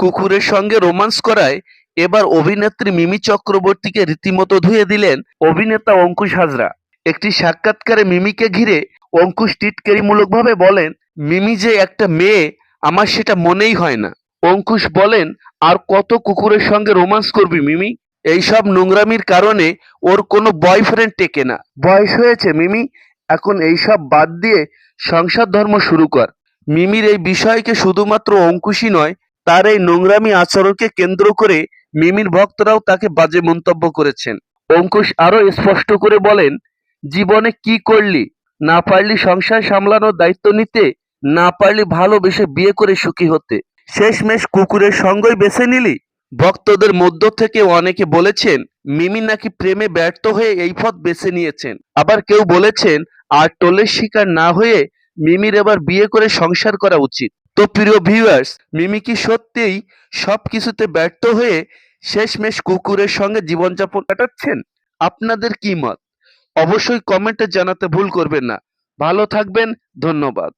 কুকুরের সঙ্গে রোমান্স করায় এবার অভিনেত্রী মিমি চক্রবর্তীকে রীতিমতো ধুয়ে দিলেন অভিনেতা অঙ্কুশ হাজরা। একটি সাক্ষাৎকারে মিমিকে ঘিরে অঙ্কুশ টিটকারিমূলকভাবে বলেন, মিমি যে একটা মেয়ে আমার সেটা মনেই হয় না। অঙ্কুশ বলেন, আর কত কুকুরের সঙ্গে রোমান্স করবি মিমি? এইসব নোংরামির কারণে ওর কোনো বয়ফ্রেন্ড টেকে না। বয়স হয়েছে মিমি, এখন এইসব বাদ দিয়ে সংসার ধর্ম শুরু কর। মিমির এই বিষয়কে শুধুমাত্র অঙ্কুশই নয়, তার এই নোংরামি আচরণকে কেন্দ্র করে মিমির ভক্তরাও তাকে বাজে মন্তব্য করেছেন। অঙ্কুশ আরো স্পষ্ট করে বলেন, জীবনে কি করলি? না পারলি সংসার সামলানোর দায়িত্ব নিতে, না পারলি ভালোবেসে বিয়ে করে সুখী হতে, শেষমেশ কুকুরের সঙ্গই বেছে নিলি। ভক্তদের মধ্য থেকে অনেকে বলেছেন মিমি নাকি প্রেমে ব্যর্থ হয়ে এই পথ বেছে নিয়েছেন। আবার কেউ বলেছেন আর টোলের শিকার না হয়ে মিমির এবার বিয়ে করে সংসার করা উচিত। তো প্রিয় ভিউয়ার্স, মিমি কি সত্যিই সবকিছুতে ব্যর্থ হয়ে শেষমেশ কুকুরের সঙ্গে জীবনযাপন কাটাচ্ছেন? আপনাদের কি মত? অবশ্যই কমেন্টে জানাতে ভুল করবেন না। ভালো থাকবেন, ধন্যবাদ।